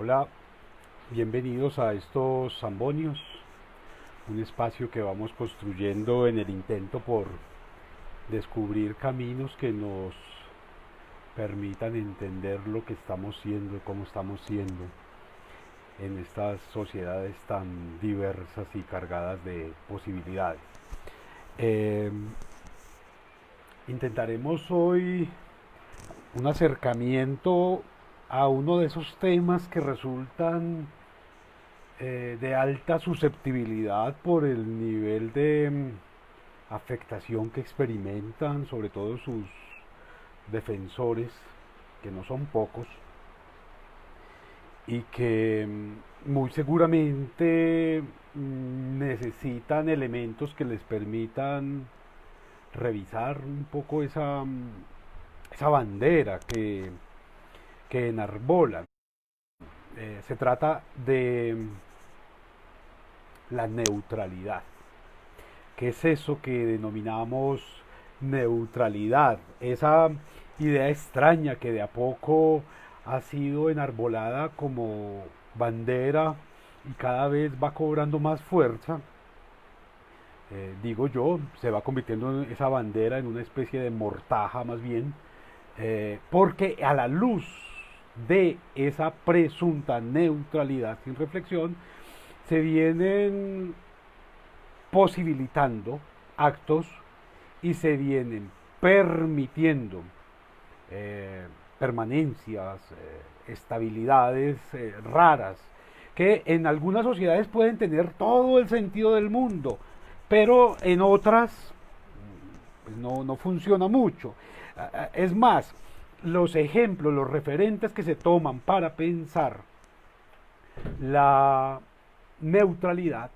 Hola, bienvenidos a estos Zambonios, un espacio que vamos construyendo en el intento por descubrir caminos que nos permitan entender lo que estamos siendo y cómo estamos siendo en estas sociedades tan diversas y cargadas de posibilidades. Eh, Intentaremos hoy un acercamiento a uno de esos temas que resultan de alta susceptibilidad por el nivel de afectación que experimentan, sobre todo sus defensores, que no son pocos, y que muy seguramente necesitan elementos que les permitan revisar un poco esa bandera que enarbolan. Se trata de la neutralidad. ¿Qué es eso que denominamos neutralidad? Esa idea extraña que de a poco ha sido enarbolada como bandera y cada vez va cobrando más fuerza. Digo yo, se va convirtiendo en esa bandera en una especie de mortaja más bien, porque a la luz de esa presunta neutralidad sin reflexión, se vienen posibilitando actos y se vienen permitiendo permanencias, estabilidades raras, que en algunas sociedades pueden tener todo el sentido del mundo, pero en otras pues no funciona mucho. Es más, los ejemplos, los referentes que se toman para pensar la neutralidad,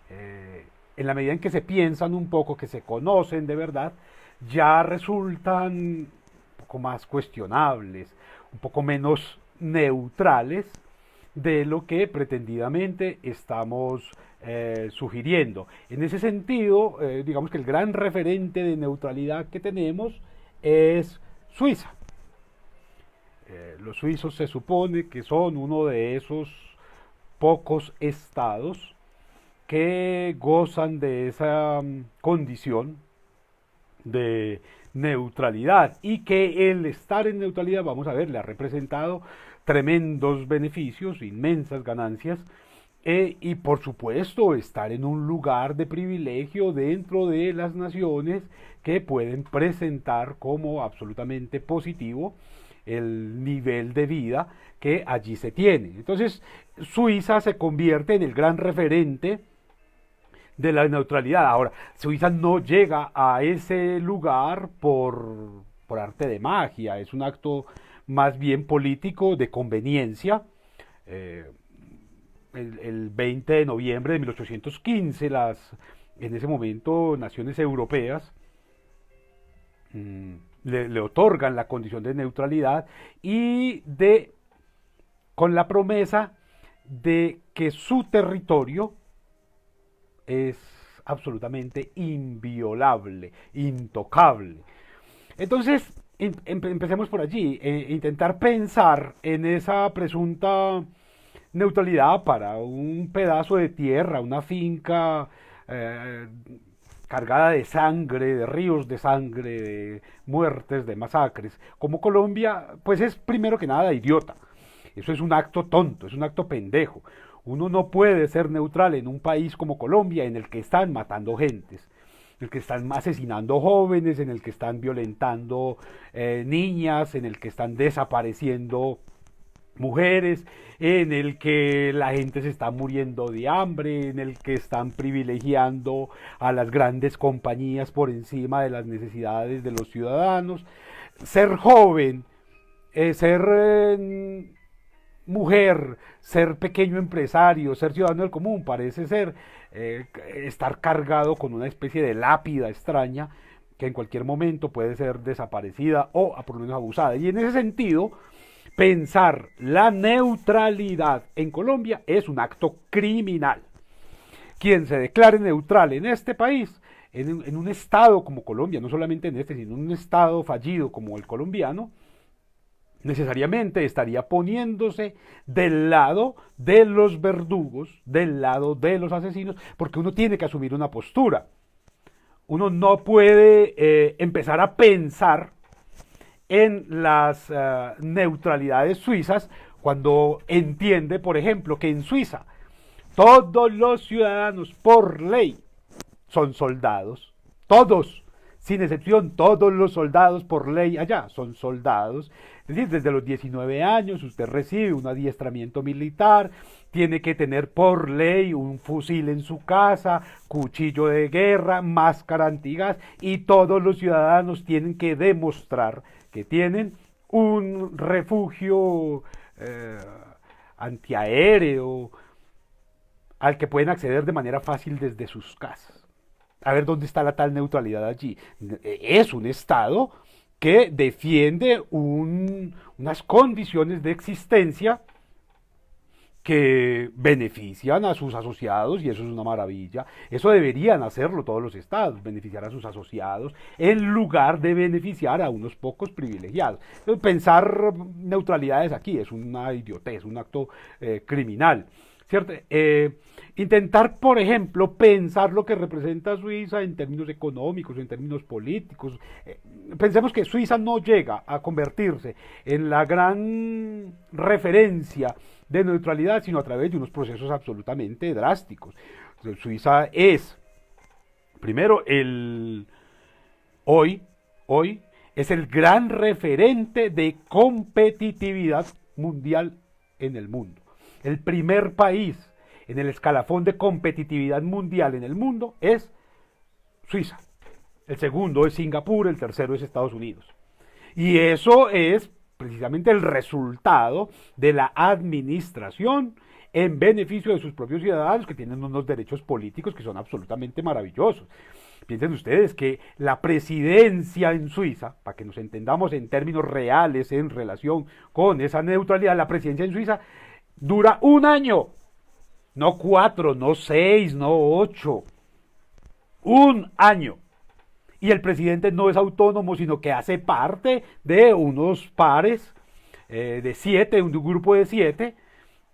en la medida en que se piensan un poco, que se conocen de verdad, ya resultan un poco más cuestionables, un poco menos neutrales de lo que pretendidamente estamos sugiriendo. En ese sentido, digamos que el gran referente de neutralidad que tenemos es Suiza. Los suizos se supone que son uno de esos pocos estados que gozan de esa condición de neutralidad y que el estar en neutralidad, vamos a ver, le ha representado tremendos beneficios, inmensas ganancias, y por supuesto estar en un lugar de privilegio dentro de las naciones que pueden presentar como absolutamente positivo el nivel de vida que allí se tiene. Entonces, Suiza se convierte en el gran referente de la neutralidad. Ahora, Suiza no llega a ese lugar por arte de magia, es un acto más bien político de conveniencia. Eh, el 20 de noviembre de 1815, en ese momento, naciones europeas le otorgan la condición de neutralidad y con la promesa de que su territorio es absolutamente inviolable, intocable. Entonces, empecemos por allí, intentar pensar en esa presunta neutralidad para un pedazo de tierra, una finca eh, cargada de sangre, de ríos de sangre, de muertes, de masacres, como Colombia, pues es primero que nada idiota. Eso es un acto tonto, es un acto pendejo. Uno no puede ser neutral en un país como Colombia en el que están matando gentes, en el que están asesinando jóvenes, en el que están violentando niñas, en el que están desapareciendo mujeres, en el que la gente se está muriendo de hambre, en el que están privilegiando a las grandes compañías por encima de las necesidades de los ciudadanos. Ser joven, ser mujer, ser pequeño empresario, ser ciudadano del común, parece ser estar cargado con una especie de lápida extraña que en cualquier momento puede ser desaparecida o por lo menos abusada. Y en ese sentido, pensar la neutralidad en Colombia es un acto criminal. Quien se declare neutral en este país, en un estado como Colombia, no solamente en este, sino en un estado fallido como el colombiano, necesariamente estaría poniéndose del lado de los verdugos, del lado de los asesinos, porque uno tiene que asumir una postura. Uno no puede empezar a pensar en las neutralidades suizas cuando entiende, por ejemplo, que en Suiza todos los ciudadanos por ley son soldados, todos, sin excepción, todos los soldados por ley allá son soldados. Es decir, desde los 19 años usted recibe un adiestramiento militar, tiene que tener por ley un fusil en su casa, cuchillo de guerra, máscara antigas, y todos los ciudadanos tienen que demostrar que tienen un refugio antiaéreo al que pueden acceder de manera fácil desde sus casas. A ver dónde está la tal neutralidad allí. Es un Estado que defiende unas condiciones de existencia que benefician a sus asociados, y eso es una maravilla. Eso deberían hacerlo todos los estados, beneficiar a sus asociados, en lugar de beneficiar a unos pocos privilegiados. Entonces, pensar neutralidades aquí es una idiotez, un acto criminal, ¿cierto? Intentar, por ejemplo, pensar lo que representa Suiza en términos económicos, en términos políticos. Pensemos que Suiza no llega a convertirse en la gran referencia de neutralidad, sino a través de unos procesos absolutamente drásticos. Suiza es, primero, hoy es el gran referente de competitividad mundial en el mundo. El primer país en el escalafón de competitividad mundial en el mundo es Suiza. El segundo es Singapur, el tercero es Estados Unidos. Y eso es precisamente el resultado de la administración en beneficio de sus propios ciudadanos, que tienen unos derechos políticos que son absolutamente maravillosos. Piensen ustedes que la presidencia en Suiza, para que nos entendamos en términos reales en relación con esa neutralidad, la presidencia en Suiza dura un año. No 4, no 6, no 8. Un año. Y el presidente no es autónomo, sino que hace parte de unos pares de 7, un grupo de 7,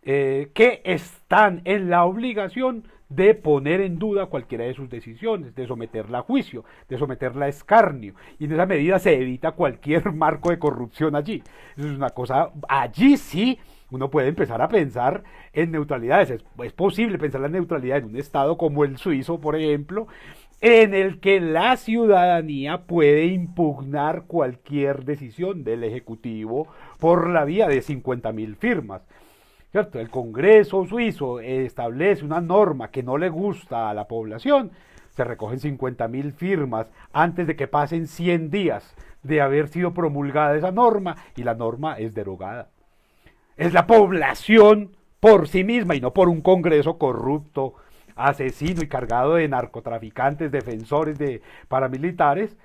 que están en la obligación de poner en duda cualquiera de sus decisiones, de someterla a juicio, de someterla a escarnio. Y en esa medida se evita cualquier marco de corrupción allí. Eso es una cosa, allí sí uno puede empezar a pensar en neutralidades. Es posible pensar la neutralidad en un estado como el suizo, por ejemplo, en el que la ciudadanía puede impugnar cualquier decisión del Ejecutivo por la vía de 50.000 firmas. ¿Cierto? El Congreso suizo establece una norma que no le gusta a la población, se recogen 50.000 firmas antes de que pasen 100 días de haber sido promulgada esa norma, y la norma es derogada. Es la población por sí misma y no por un Congreso corrupto, asesino y cargado de narcotraficantes, defensores de paramilitares.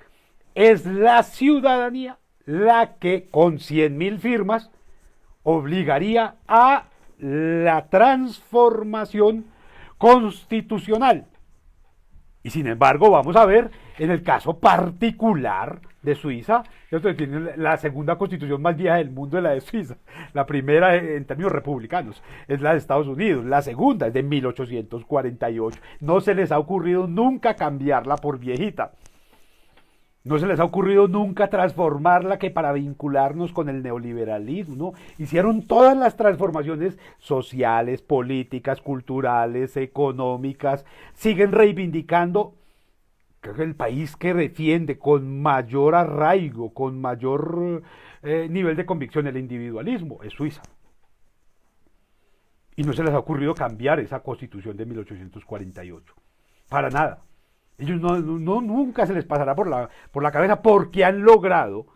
Es la ciudadanía la que con 100.000 firmas obligaría a la transformación constitucional. Y sin embargo, vamos a ver en el caso particular de Suiza, tiene la segunda constitución más vieja del mundo, es la de Suiza. La primera, en términos republicanos, es la de Estados Unidos. La segunda es de 1848. No se les ha ocurrido nunca cambiarla por viejita. No se les ha ocurrido nunca transformarla, que para vincularnos con el neoliberalismo, ¿no? Hicieron todas las transformaciones sociales, políticas, culturales, económicas. Siguen reivindicando, creo que el país que defiende con mayor arraigo, con mayor nivel de convicción el individualismo, es Suiza. Y no se les ha ocurrido cambiar esa constitución de 1848. Para nada. Ellos nunca se les pasará por la cabeza, porque han logrado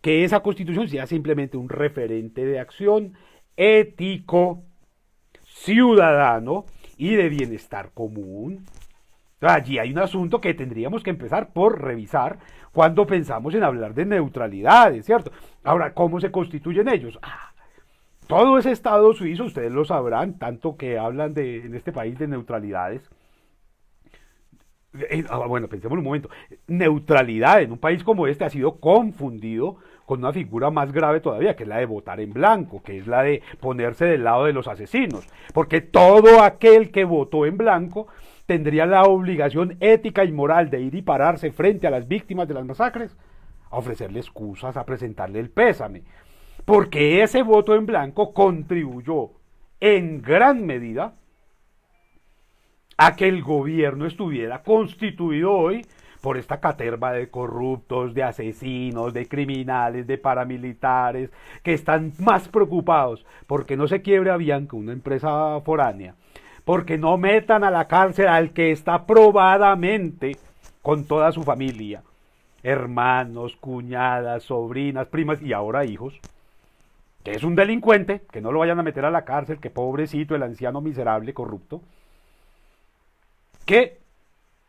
que esa constitución sea simplemente un referente de acción ético, ciudadano y de bienestar común. Allí hay un asunto que tendríamos que empezar por revisar cuando pensamos en hablar de neutralidades, ¿cierto? Ahora, ¿cómo se constituyen ellos? Todo ese Estado suizo, ustedes lo sabrán, tanto que hablan en este país de neutralidades. Bueno, pensemos un momento. Neutralidad en un país como este ha sido confundido con una figura más grave todavía, que es la de votar en blanco, que es la de ponerse del lado de los asesinos, porque todo aquel que votó en blanco tendría la obligación ética y moral de ir y pararse frente a las víctimas de las masacres, a ofrecerle excusas, a presentarle el pésame, porque ese voto en blanco contribuyó en gran medida a que el gobierno estuviera constituido hoy por esta caterva de corruptos, de asesinos, de criminales, de paramilitares, que están más preocupados porque no se quiebre Avianca, una empresa foránea, porque no metan a la cárcel al que está probadamente con toda su familia, hermanos, cuñadas, sobrinas, primas y ahora hijos, que es un delincuente, que no lo vayan a meter a la cárcel, que pobrecito el anciano miserable, corrupto, que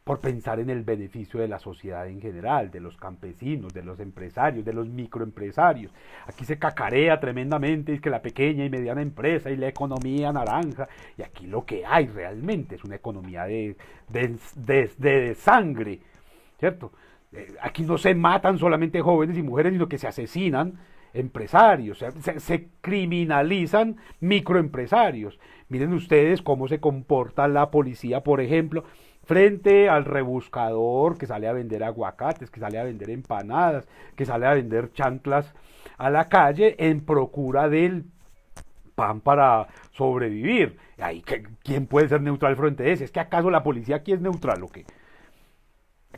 por pensar en el beneficio de la sociedad en general, de los campesinos, de los empresarios, de los microempresarios. Aquí se cacarea tremendamente, es que la pequeña y mediana empresa y la economía naranja, y aquí lo que hay realmente es una economía de sangre, ¿cierto? Aquí no se matan solamente jóvenes y mujeres, sino que se asesinan empresarios, se criminalizan microempresarios. Miren ustedes cómo se comporta la policía, por ejemplo, frente al rebuscador que sale a vender aguacates, que sale a vender empanadas, que sale a vender chanclas a la calle en procura del pan para sobrevivir. Ahí, ¿quién puede ser neutral frente a ese? ¿Es que acaso la policía aquí es neutral o qué?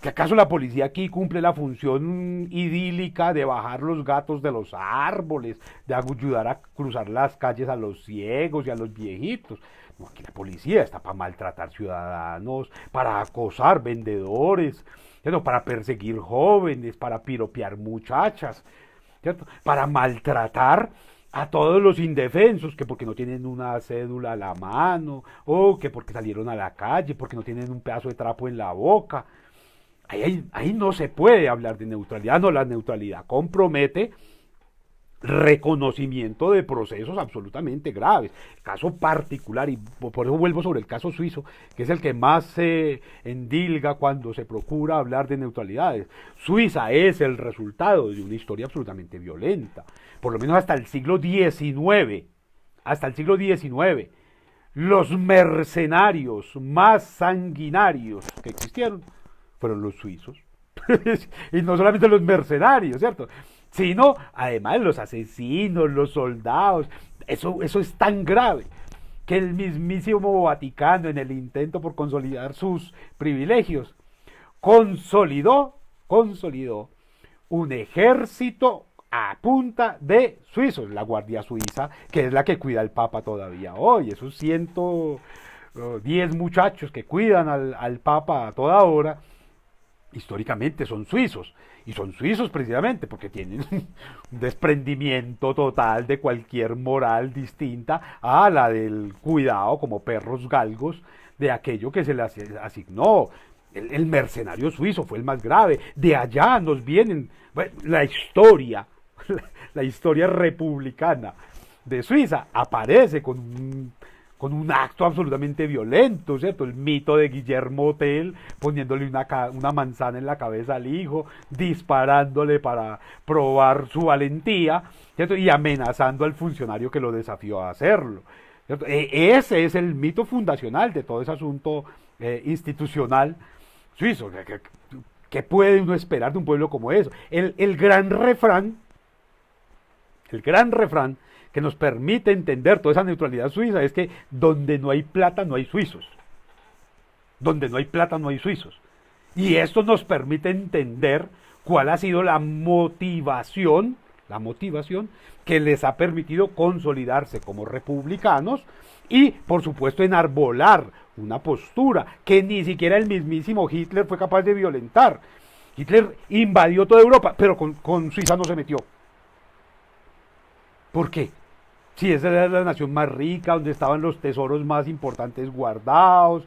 ¿Que acaso la policía aquí cumple la función idílica de bajar los gatos de los árboles, de ayudar a cruzar las calles a los ciegos y a los viejitos? No, aquí la policía está para maltratar ciudadanos, para acosar vendedores, ¿cierto? Para perseguir jóvenes, para piropear muchachas, ¿cierto? Para maltratar a todos los indefensos, que porque no tienen una cédula a la mano, o que porque salieron a la calle, porque no tienen un pedazo de trapo en la boca. Ahí no se puede hablar de neutralidad, no, la neutralidad compromete reconocimiento de procesos absolutamente graves. Caso particular, y por eso vuelvo sobre el caso suizo, que es el que más se endilga cuando se procura hablar de neutralidades. Suiza es el resultado de una historia absolutamente violenta, por lo menos hasta el siglo XIX, los mercenarios más sanguinarios que existieron fueron los suizos. Y no solamente los mercenarios, ¿cierto? Sino, además, los asesinos, los soldados. Eso es tan grave que el mismísimo Vaticano, en el intento por consolidar sus privilegios, consolidó un ejército a punta de suizos, la Guardia Suiza, que es la que cuida al Papa todavía hoy. Esos 110 muchachos que cuidan al Papa a toda hora, históricamente son suizos, y son suizos precisamente porque tienen un desprendimiento total de cualquier moral distinta a la del cuidado como perros galgos de aquello que se les asignó. El mercenario suizo fue el más grave. De allá nos vienen, bueno, la historia republicana de Suiza aparece con un acto absolutamente violento, ¿cierto? El mito de Guillermo Tell poniéndole una manzana en la cabeza al hijo, disparándole para probar su valentía, ¿cierto? Y amenazando al funcionario que lo desafió a hacerlo, ¿cierto? Ese es el mito fundacional de todo ese asunto institucional suizo. ¿Qué puede uno esperar de un pueblo como eso? El gran refrán que nos permite entender toda esa neutralidad suiza es que donde no hay plata no hay suizos. Donde no hay plata no hay suizos. Y esto nos permite entender cuál ha sido la motivación que les ha permitido consolidarse como republicanos y, por supuesto, enarbolar una postura que ni siquiera el mismísimo Hitler fue capaz de violentar. Hitler invadió toda Europa, pero con Suiza no se metió. ¿Por qué? Si esa era la nación más rica, donde estaban los tesoros más importantes guardados,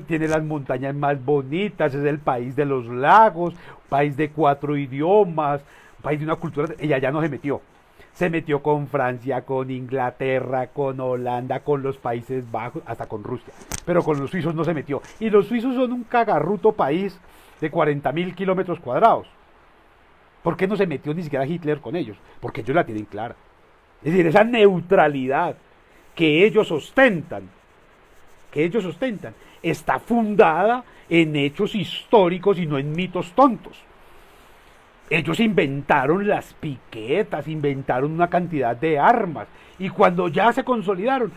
tiene las montañas más bonitas, es el país de los lagos, país de 4 idiomas, país de una cultura, ella ya no se metió. Se metió con Francia, con Inglaterra, con Holanda, con los Países Bajos, hasta con Rusia. Pero con los suizos no se metió. Y los suizos son un cagarruto país de 40.000 kilómetros cuadrados. ¿Por qué no se metió ni siquiera Hitler con ellos? Porque ellos la tienen clara. Es decir, esa neutralidad que ellos ostentan, está fundada en hechos históricos y no en mitos tontos. Ellos inventaron las piquetas, inventaron una cantidad de armas, y cuando ya se consolidaron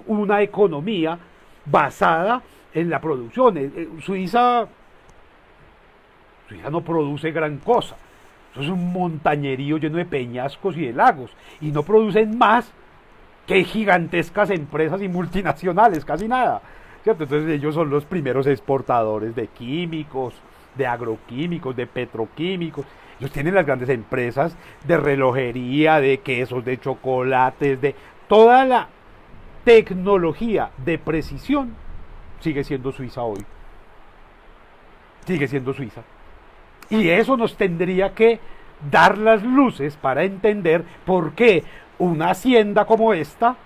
una economía basada en la producción. Suiza no produce gran cosa. Eso es un montañerío lleno de peñascos y de lagos, y no producen más que gigantescas empresas y multinacionales, casi nada, ¿cierto? Entonces ellos son los primeros exportadores de químicos, de agroquímicos, de petroquímicos. Ellos tienen las grandes empresas de relojería, de quesos, de chocolates, de toda la tecnología de precisión. Sigue siendo Suiza hoy. Sigue siendo Suiza. Y eso nos tendría que dar las luces para entender por qué una hacienda como esta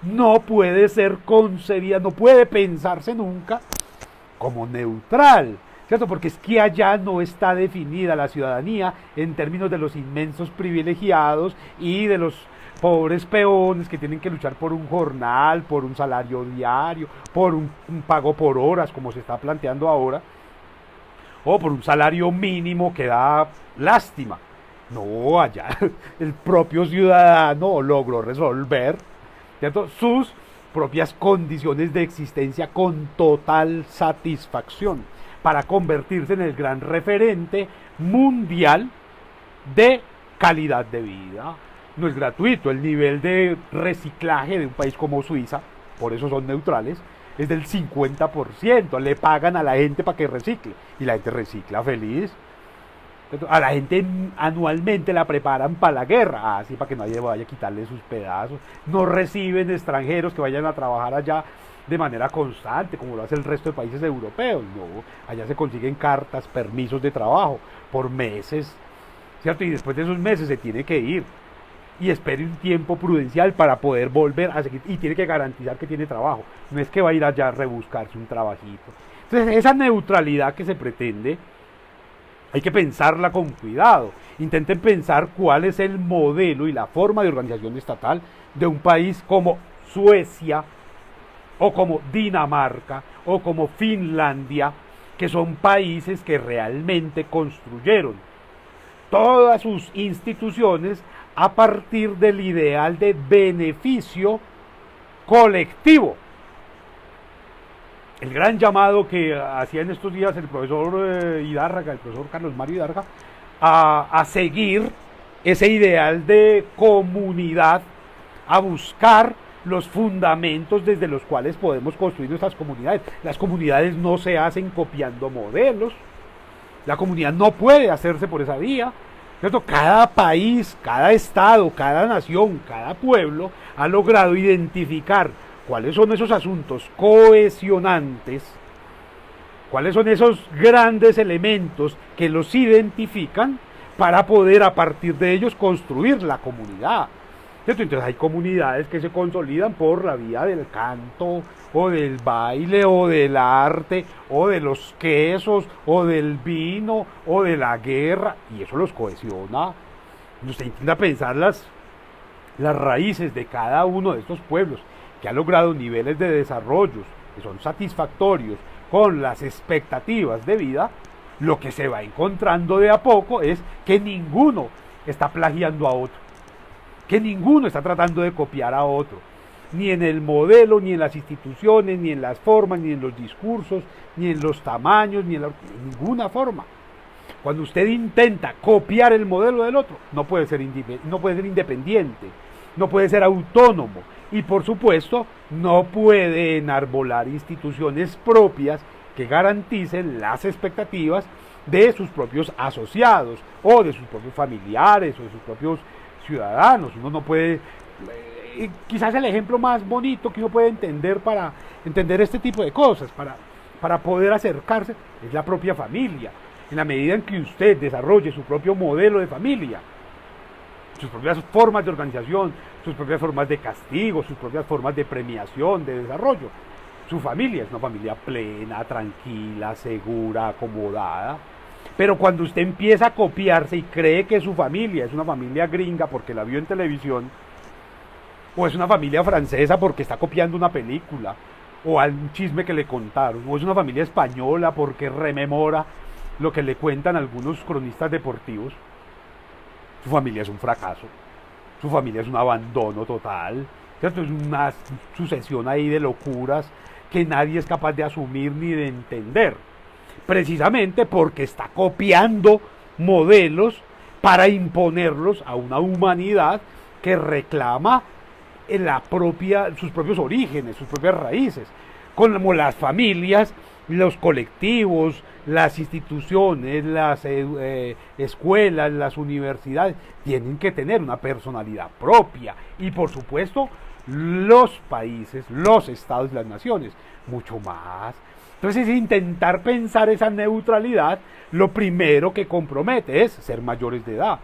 no puede ser concebida, no puede pensarse nunca como neutral, ¿cierto? Porque es que allá no está definida la ciudadanía en términos de los inmensos privilegiados y de los pobres peones que tienen que luchar por un jornal, por un salario diario, por un pago por horas, como se está planteando ahora, o por un salario mínimo que da lástima. No, allá el propio ciudadano logró resolver, ¿cierto?, sus propias condiciones de existencia con total satisfacción, para convertirse en el gran referente mundial de calidad de vida. No es gratuito. El nivel de reciclaje de un país como Suiza, por eso son neutrales, es del 50%. Le pagan a la gente para que recicle, y la gente recicla feliz. A la gente anualmente la preparan para la guerra, así para que nadie vaya a quitarle sus pedazos. No reciben extranjeros que vayan a trabajar allá de manera constante, como lo hace el resto de países europeos. No, allá se consiguen cartas, permisos de trabajo por meses, ¿cierto? Y después de esos meses se tiene que ir, y espere un tiempo prudencial para poder volver a seguir, y tiene que garantizar que tiene trabajo. No es que va a ir allá a rebuscarse un trabajito. Entonces, esa neutralidad que se pretende, hay que pensarla con cuidado. Intenten pensar cuál es el modelo y la forma de organización estatal de un país como Suecia, o como Dinamarca, o como Finlandia, que son países que realmente construyeron todas sus instituciones a partir del ideal de beneficio colectivo. El gran llamado que hacía en estos días el profesor Hidárraga, el profesor Carlos Mario Hidárraga, a seguir ese ideal de comunidad, a buscar los fundamentos desde los cuales podemos construir nuestras comunidades. Las comunidades no se hacen copiando modelos, la comunidad no puede hacerse por esa vía, ¿cierto? Cada país, cada estado, cada nación, cada pueblo ha logrado identificar cuáles son esos asuntos cohesionantes, cuáles son esos grandes elementos que los identifican para poder a partir de ellos construir la comunidad, ¿cierto? Entonces hay comunidades que se consolidan por la vía del canto, o del baile, o del arte, o de los quesos, o del vino, o de la guerra, y eso los cohesiona. Usted intenta pensar las raíces de cada uno de estos pueblos que ha logrado niveles de desarrollo que son satisfactorios con las expectativas de vida. Lo que se va encontrando de a poco es que ninguno está plagiando a otro, que ninguno está tratando de copiar a otro, ni en el modelo, ni en las instituciones, ni en las formas, ni en los discursos, ni en los tamaños, ni en ninguna forma. Cuando usted intenta copiar el modelo del otro, no puede ser independiente, no puede ser autónomo, y por supuesto no puede enarbolar instituciones propias que garanticen las expectativas de sus propios asociados, o de sus propios familiares, o de sus propios ciudadanos. Uno no puede, quizás el ejemplo más bonito que uno puede entender para entender este tipo de cosas, para poder acercarse, es la propia familia. En la medida en que usted desarrolle su propio modelo de familia, sus propias formas de organización, sus propias formas de castigo, sus propias formas de premiación, de desarrollo, su familia es una familia plena, tranquila, segura, acomodada. Pero cuando usted empieza a copiarse y cree que su familia es una familia gringa porque la vio en televisión, o es una familia francesa porque está copiando una película, o algún chisme que le contaron, o es una familia española porque rememora lo que le cuentan algunos cronistas deportivos, su familia es un fracaso, su familia es un abandono total, ¿cierto? Es una sucesión ahí de locuras que nadie es capaz de asumir ni de entender, precisamente porque está copiando modelos para imponerlos a una humanidad que reclama sus propios orígenes, sus propias raíces, como las familias, los colectivos, las instituciones, las escuelas, las universidades, tienen que tener una personalidad propia y por supuesto los países, los estados y las naciones, mucho más. Entonces intentar pensar esa neutralidad, lo primero que compromete es ser mayores de edad.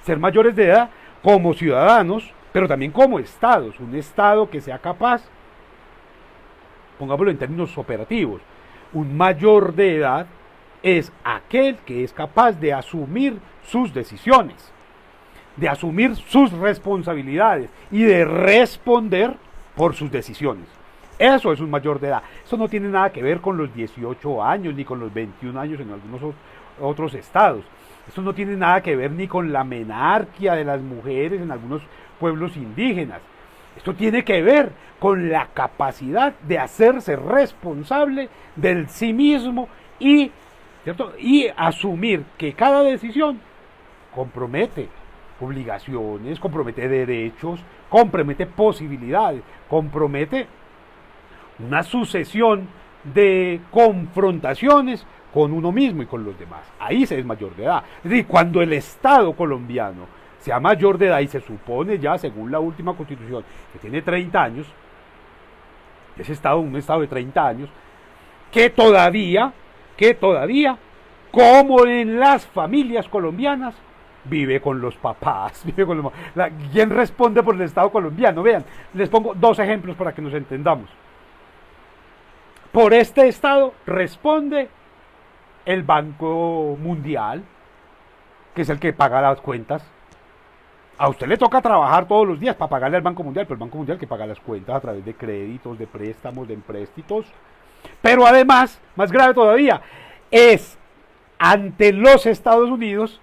Ser mayores de edad como ciudadanos, pero también como estados, un estado que sea capaz, pongámoslo en términos operativos, un mayor de edad es aquel que es capaz de asumir sus decisiones, de asumir sus responsabilidades y de responder por sus decisiones. Eso es un mayor de edad. Eso no tiene nada que ver con los 18 años ni con los 21 años en algunos otros estados. Esto no tiene nada que ver ni con la menarquía de las mujeres en algunos pueblos indígenas. Esto tiene que ver con la capacidad de hacerse responsable del sí mismo y, ¿cierto? Y asumir que cada decisión compromete obligaciones, compromete derechos, compromete posibilidades, compromete una sucesión de confrontaciones con uno mismo y con los demás. Ahí se es mayor de edad. Es decir, cuando el Estado colombiano sea mayor de edad, y se supone ya, según la última constitución, que tiene 30 años, ese Estado, un Estado de 30 años, que todavía, como en las familias colombianas, vive con los papás, ¿quién responde por el Estado colombiano? Vean, les pongo dos ejemplos para que nos entendamos. Por este Estado responde el Banco Mundial, que es el que paga las cuentas. A usted le toca trabajar todos los días para pagarle al Banco Mundial, pero el Banco Mundial que paga las cuentas a través de créditos, de préstamos, de empréstitos. Pero además, más grave todavía, es ante los Estados Unidos,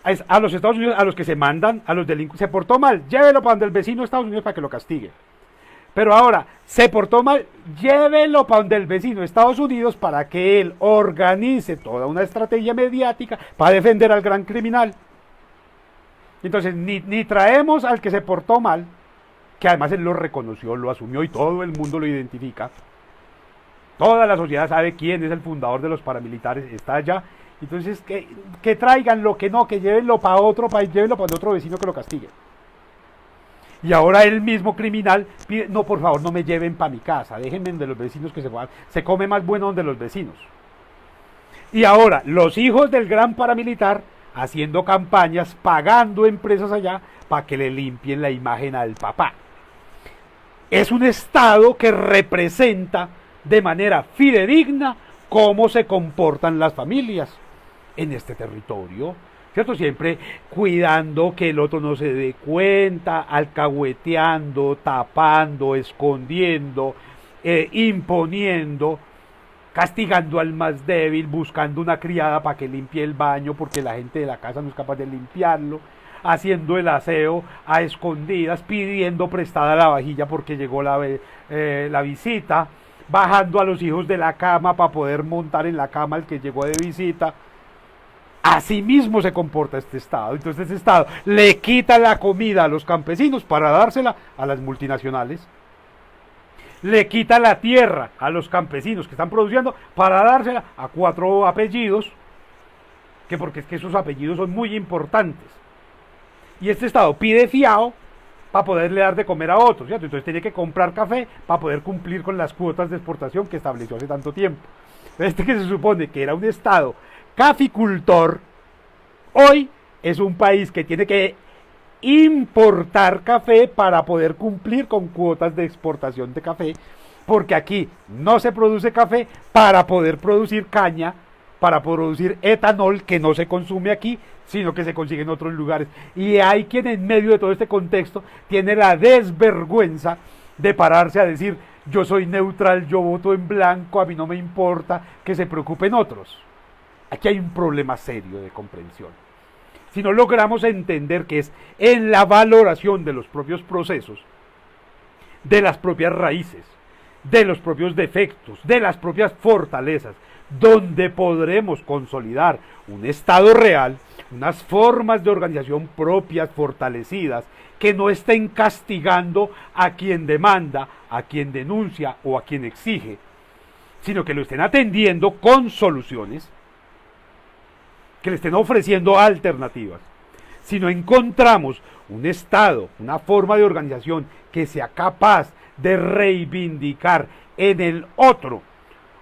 es a los Estados Unidos a los que se mandan a los delincuentes. Se portó mal, llévelo para donde el vecino de Estados Unidos para que lo castigue. Pero ahora, se portó mal, llévelo para donde el vecino de Estados Unidos para que él organice toda una estrategia mediática para defender al gran criminal. Entonces, ni traemos al que se portó mal, que además él lo reconoció, lo asumió y todo el mundo lo identifica. Toda la sociedad sabe quién es el fundador de los paramilitares, está allá. Entonces, que traigan lo que no, que llévenlo para otro país, llévenlo para otro vecino que lo castigue. Y ahora el mismo criminal pide, no, por favor, no me lleven para mi casa, déjenme de los vecinos que se come más bueno donde los vecinos. Y ahora, los hijos del gran paramilitar haciendo campañas, pagando empresas allá para que le limpien la imagen al papá. Es un Estado que representa de manera fidedigna cómo se comportan las familias en este territorio, ¿cierto? Siempre cuidando que el otro no se dé cuenta, alcahueteando, tapando, escondiendo, imponiendo, castigando al más débil, buscando una criada para que limpie el baño porque la gente de la casa no es capaz de limpiarlo, haciendo el aseo a escondidas, pidiendo prestada la vajilla porque llegó la visita, bajando a los hijos de la cama para poder montar en la cama el que llegó de visita. Así mismo se comporta este Estado. Entonces este Estado le quita la comida a los campesinos para dársela a las multinacionales. Le quita la tierra a los campesinos que están produciendo para dársela a 4 apellidos, porque es que esos apellidos son muy importantes. Y este Estado pide fiado para poderle dar de comer a otros, ¿cierto? Entonces tiene que comprar café para poder cumplir con las cuotas de exportación que estableció hace tanto tiempo. Este que se supone que era un Estado caficultor, hoy es un país que tiene que importar café para poder cumplir con cuotas de exportación de café, porque aquí no se produce café para poder producir caña para producir etanol que no se consume aquí, sino que se consigue en otros lugares. Y hay quien en medio de todo este contexto tiene la desvergüenza de pararse a decir, yo soy neutral, yo voto en blanco, a mí no me importa que se preocupen otros. Aquí hay un problema serio de comprensión. Si no logramos entender que es en la valoración de los propios procesos, de las propias raíces, de los propios defectos, de las propias fortalezas, donde podremos consolidar un Estado real, unas formas de organización propias, fortalecidas, que no estén castigando a quien demanda, a quien denuncia o a quien exige, sino que lo estén atendiendo con soluciones, que le estén ofreciendo alternativas. Si no encontramos un Estado, una forma de organización que sea capaz de reivindicar en el otro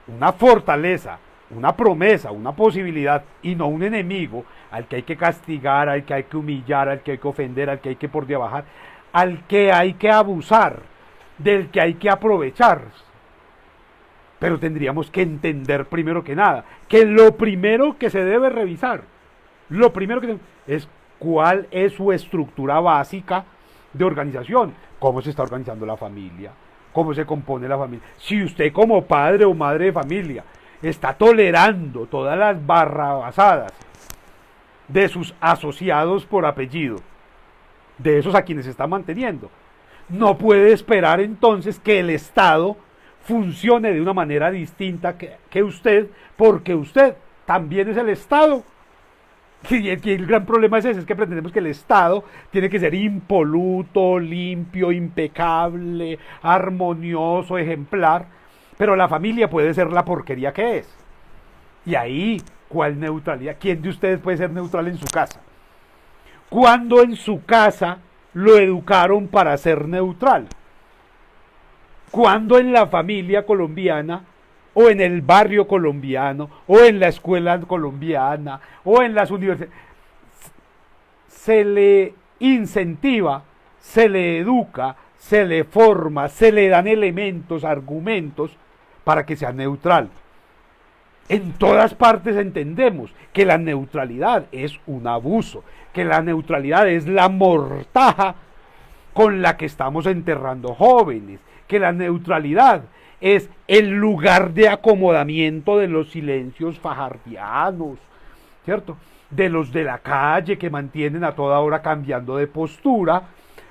una fortaleza, una promesa, una posibilidad y no un enemigo al que hay que castigar, al que hay que humillar, al que hay que ofender, al que hay que por debajar, al que hay que abusar, del que hay que aprovechar. Pero tendríamos que entender primero que nada, que lo primero que se debe revisar, lo primero que es cuál es su estructura básica de organización, cómo se está organizando la familia, cómo se compone la familia. Si usted como padre o madre de familia está tolerando todas las barrabasadas de sus asociados por apellido, de esos a quienes está manteniendo, no puede esperar entonces que el Estado funcione de una manera distinta que usted, porque usted también es el Estado. Y el gran problema es ese, es que pretendemos que el Estado tiene que ser impoluto, limpio, impecable, armonioso, ejemplar, pero la familia puede ser la porquería que es. Y ahí, ¿cuál neutralidad? ¿Quién de ustedes puede ser neutral en su casa? ¿Cuándo en su casa lo educaron para ser neutral? ¿Cuándo en la familia colombiana o en el barrio colombiano o en la escuela colombiana o en las universidades se le incentiva, se le educa, se le forma, se le dan elementos, argumentos para que sea neutral? En todas partes entendemos que la neutralidad es un abuso, que la neutralidad es la mortaja con la que estamos enterrando jóvenes, que la neutralidad es el lugar de acomodamiento de los silencios fajardianos, ¿cierto? De los de la calle que mantienen a toda hora cambiando de postura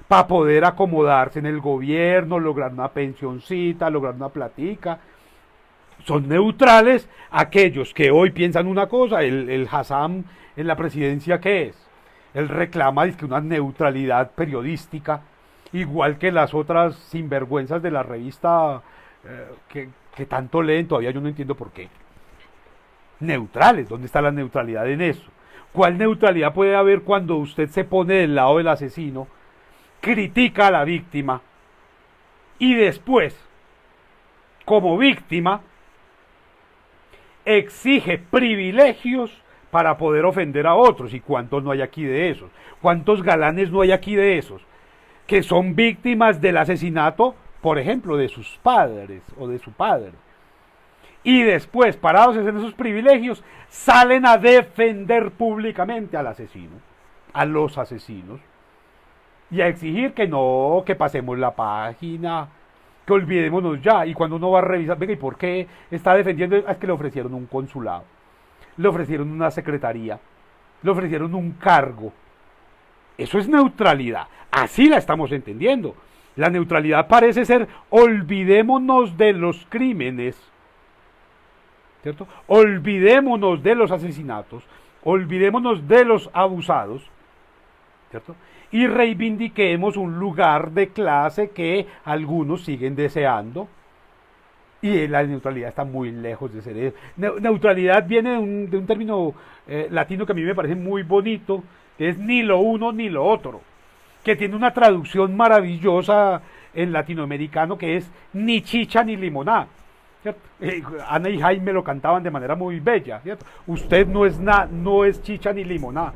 para poder acomodarse en el gobierno, lograr una pensioncita, lograr una platica. Son neutrales aquellos que hoy piensan una cosa. El Hassan en la presidencia, ¿qué es? Él reclama dice, una neutralidad periodística, igual que las otras sinvergüenzas de la revista que tanto leen, todavía yo no entiendo por qué. Neutrales, ¿dónde está la neutralidad en eso? ¿Cuál neutralidad puede haber cuando usted se pone del lado del asesino, critica a la víctima y después, como víctima, exige privilegios para poder ofender a otros? ¿Y cuántos no hay aquí de esos? ¿Cuántos galanes no hay aquí de esos? Que son víctimas del asesinato, por ejemplo, de sus padres o de su padre. Y después, parados en esos privilegios, salen a defender públicamente al asesino, a los asesinos, y a exigir que no, que pasemos la página, que olvidémonos ya. Y cuando uno va a revisar, venga, ¿y por qué está defendiendo? Es que le ofrecieron un consulado, le ofrecieron una secretaría, le ofrecieron un cargo. Eso es neutralidad. Así la estamos entendiendo. La neutralidad parece ser olvidémonos de los crímenes, ¿cierto? Olvidémonos de los asesinatos, olvidémonos de los abusados, ¿cierto? Y reivindiquemos un lugar de clase que algunos siguen deseando. Y la neutralidad está muy lejos de ser eso. Neutralidad viene de un término latino que a mí me parece muy bonito, que es ni lo uno ni lo otro, que tiene una traducción maravillosa en latinoamericano que es ni chicha ni limonada, ¿cierto? Ana y Jaime lo cantaban de manera muy bella, ¿cierto? Usted no es chicha ni limonada,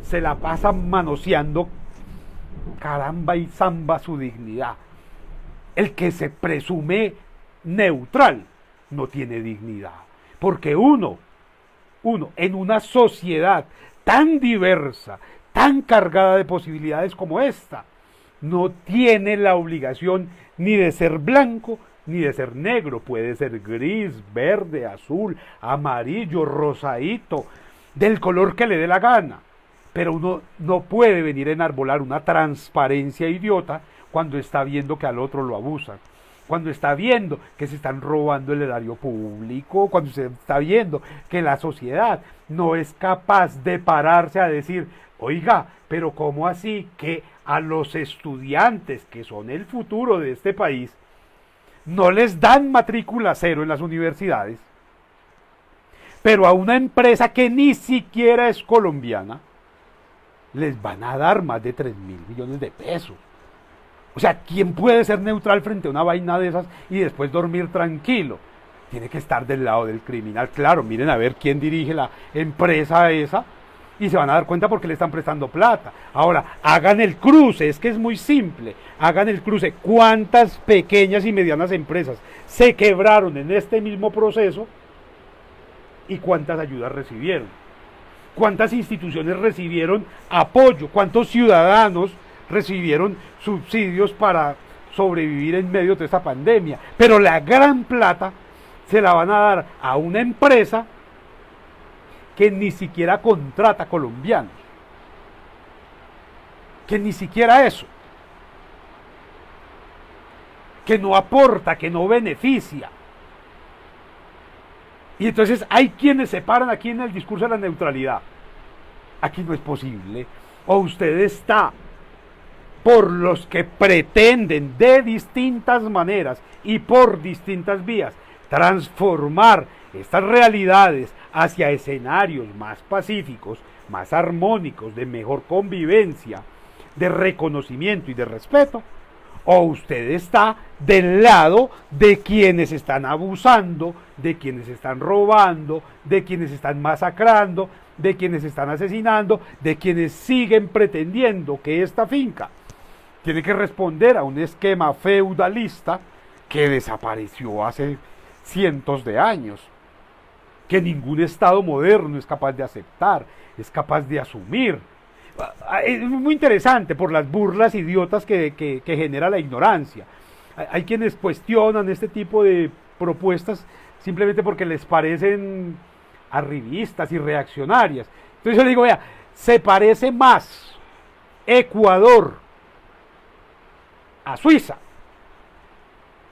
se la pasa manoseando caramba y zamba su dignidad. El que se presume neutral no tiene dignidad, porque uno uno, en una sociedad tan diversa, tan cargada de posibilidades como esta, no tiene la obligación ni de ser blanco ni de ser negro, puede ser gris, verde, azul, amarillo, rosadito, del color que le dé la gana. Pero uno no puede venir a enarbolar una transparencia idiota cuando está viendo que al otro lo abusan, cuando está viendo que se están robando el erario público, cuando se está viendo que la sociedad no es capaz de pararse a decir, oiga, pero ¿cómo así que a los estudiantes que son el futuro de este país no les dan matrícula cero en las universidades, pero a una empresa que ni siquiera es colombiana les van a dar más de 3.000 millones de pesos? O sea, ¿quién puede ser neutral frente a una vaina de esas y después dormir tranquilo? Tiene que estar del lado del criminal. Claro, miren a ver quién dirige la empresa esa y se van a dar cuenta porque le están prestando plata. Ahora, hagan el cruce, es que es muy simple. Hagan el cruce. ¿Cuántas pequeñas y medianas empresas se quebraron en este mismo proceso y cuántas ayudas recibieron? ¿Cuántas instituciones recibieron apoyo? ¿Cuántos ciudadanos recibieron subsidios para sobrevivir en medio de esta pandemia? Pero la gran plata se la van a dar a una empresa que ni siquiera contrata colombianos, que ni siquiera eso, que no aporta, que no beneficia. Y entonces hay quienes se paran aquí en el discurso de la neutralidad. Aquí no es posible. O usted está por los que pretenden de distintas maneras y por distintas vías transformar estas realidades hacia escenarios más pacíficos, más armónicos, de mejor convivencia, de reconocimiento y de respeto, o usted está del lado de quienes están abusando, de quienes están robando, de quienes están masacrando, de quienes están asesinando, de quienes siguen pretendiendo que esta finca tiene que responder a un esquema feudalista que desapareció hace cientos de años, que ningún Estado moderno es capaz de aceptar, es capaz de asumir. Es muy interesante por las burlas idiotas que genera la ignorancia. Hay quienes cuestionan este tipo de propuestas simplemente porque les parecen arribistas y reaccionarias. Entonces yo le digo, vea, se parece más Ecuador a Suiza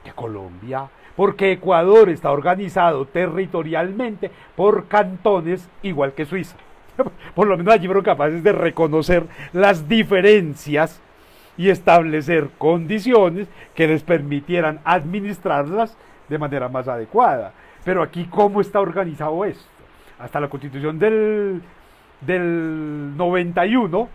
que Colombia, porque Ecuador está organizado territorialmente por cantones igual que Suiza. Por lo menos allí fueron capaces de reconocer las diferencias y establecer condiciones que les permitieran administrarlas de manera más adecuada. Pero aquí, ¿cómo está organizado esto? Hasta la Constitución del 91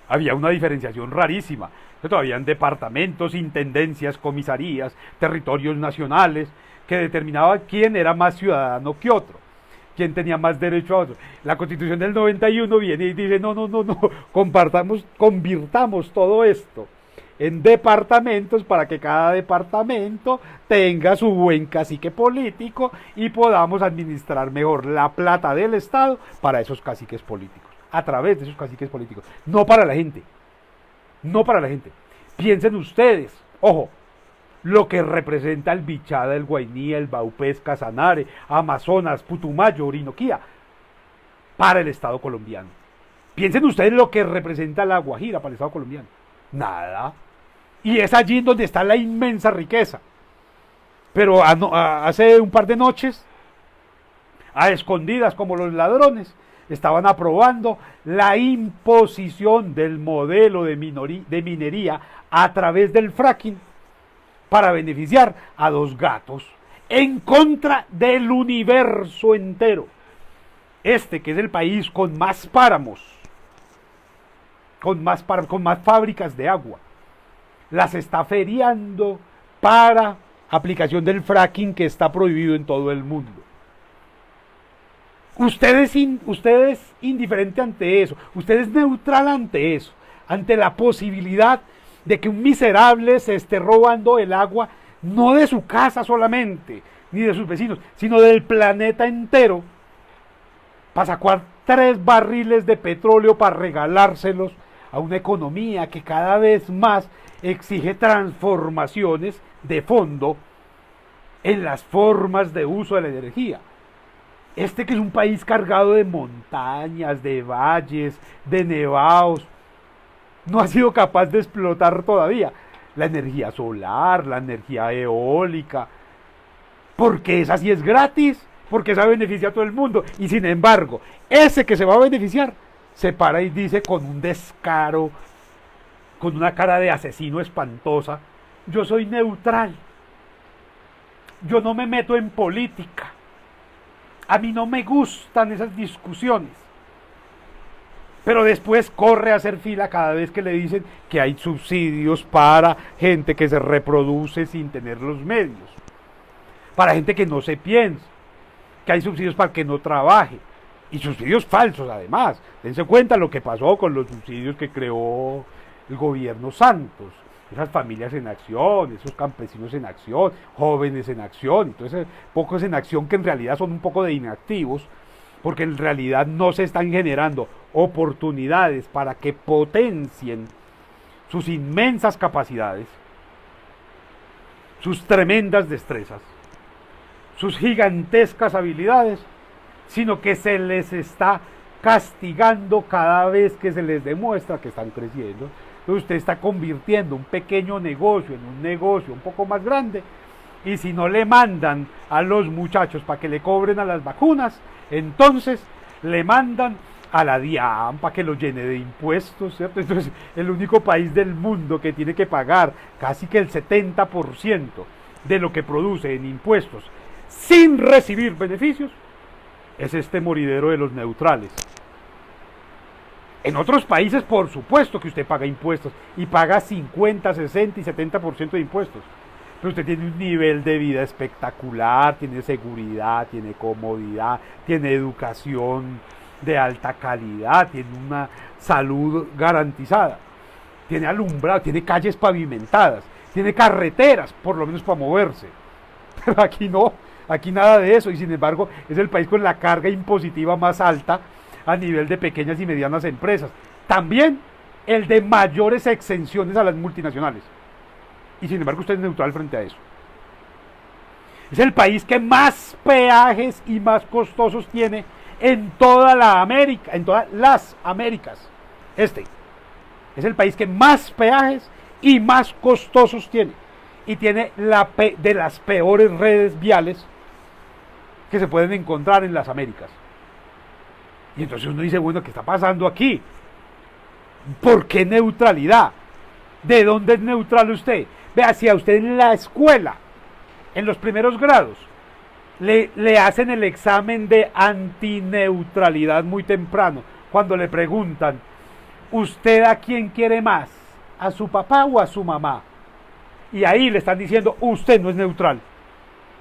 había una diferenciación rarísima. Todavía en departamentos, intendencias, comisarías, territorios nacionales, que determinaba quién era más ciudadano que otro, quién tenía más derecho a otro. La Constitución del 91 viene y dice, no, convirtamos todo esto en departamentos para que cada departamento tenga su buen cacique político y podamos administrar mejor la plata del Estado para esos caciques políticos, a través de esos caciques políticos, no para la gente. No para la gente. Piensen ustedes, ojo, lo que representa el Bichada, el Guainía, el Baupés, Casanare, Amazonas, Putumayo, Orinoquía, para el Estado colombiano. Piensen ustedes lo que representa la Guajira para el Estado colombiano. Nada. Y es allí donde está la inmensa riqueza. Pero hace un par de noches, a escondidas como los ladrones, estaban aprobando la imposición del modelo de minería a través del fracking para beneficiar a dos gatos en contra del universo entero. Este que es el país con más páramos, con más fábricas de agua, las está feriando para aplicación del fracking que está prohibido en todo el mundo. Usted es indiferente ante eso, usted es neutral ante eso, ante la posibilidad de que un miserable se esté robando el agua, no de su casa solamente, ni de sus vecinos, sino del planeta entero, para sacar 3 barriles de petróleo para regalárselos a una economía que cada vez más exige transformaciones de fondo en las formas de uso de la energía. Este que es un país cargado de montañas, de valles, de nevados, no ha sido capaz de explotar todavía la energía solar, la energía eólica, porque esa sí es gratis, porque esa beneficia a todo el mundo. Y sin embargo, ese que se va a beneficiar se para y dice con un descaro, con una cara de asesino espantosa: yo soy neutral, yo no me meto en política, a mí no me gustan esas discusiones. Pero después corre a hacer fila cada vez que le dicen que hay subsidios para gente que se reproduce sin tener los medios, para gente que no se piensa, que hay subsidios para que no trabaje, y subsidios falsos además. Dense cuenta lo que pasó con los subsidios que creó el gobierno Santos, esas familias en acción, esos campesinos en acción, jóvenes en acción, entonces pocos en acción que en realidad son un poco de inactivos, porque en realidad no se están generando oportunidades para que potencien sus inmensas capacidades, sus tremendas destrezas, sus gigantescas habilidades, sino que se les está castigando cada vez que se les demuestra que están creciendo. Entonces usted está convirtiendo un pequeño negocio en un negocio un poco más grande, y si no le mandan a los muchachos para que le cobren a las vacunas, entonces le mandan a la DIAN para que lo llene de impuestos, ¿cierto? Entonces el único país del mundo que tiene que pagar casi que el 70% de lo que produce en impuestos sin recibir beneficios es este moridero de los neutrales. En otros países, por supuesto que usted paga impuestos, y paga 50, 60 y 70% de impuestos. Pero usted tiene un nivel de vida espectacular, tiene seguridad, tiene comodidad, tiene educación de alta calidad, tiene una salud garantizada, tiene alumbrado, tiene calles pavimentadas, tiene carreteras, por lo menos para moverse. Pero aquí no, aquí nada de eso, y sin embargo es el país con la carga impositiva más alta a nivel de pequeñas y medianas empresas. También el de mayores exenciones a las multinacionales. Y sin embargo usted es neutral frente a eso. Es el país que más peajes y más costosos tiene en toda la América, en todas las Américas. Este es el país que más peajes y más costosos tiene. Y tiene de las peores redes viales que se pueden encontrar en las Américas. Y entonces uno dice, bueno, ¿qué está pasando aquí? ¿Por qué neutralidad? ¿De dónde es neutral usted? Vea, si a usted en la escuela, en los primeros grados, le hacen el examen de antineutralidad muy temprano, cuando le preguntan, ¿usted a quién quiere más? ¿A su papá o a su mamá? Y ahí le están diciendo, usted no es neutral.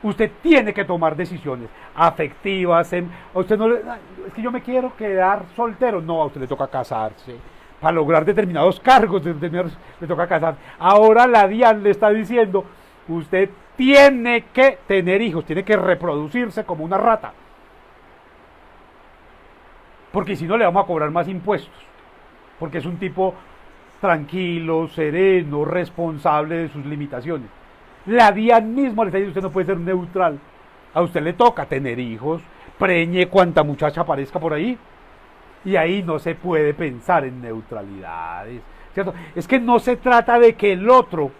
Usted tiene que tomar decisiones afectivas. Usted no es que yo me quiero quedar soltero. No, a usted le toca casarse. Para lograr determinados cargos, le toca casar. Ahora la DIAN le está diciendo, usted tiene que tener hijos, tiene que reproducirse como una rata. Porque si no le vamos a cobrar más impuestos. Porque es un tipo tranquilo, sereno, responsable de sus limitaciones. La DIAN mismo le está diciendo, usted no puede ser neutral. A usted le toca tener hijos, preñe cuanta muchacha aparezca por ahí. Y ahí no se puede pensar en neutralidades, ¿cierto? Es que no se trata de que el otro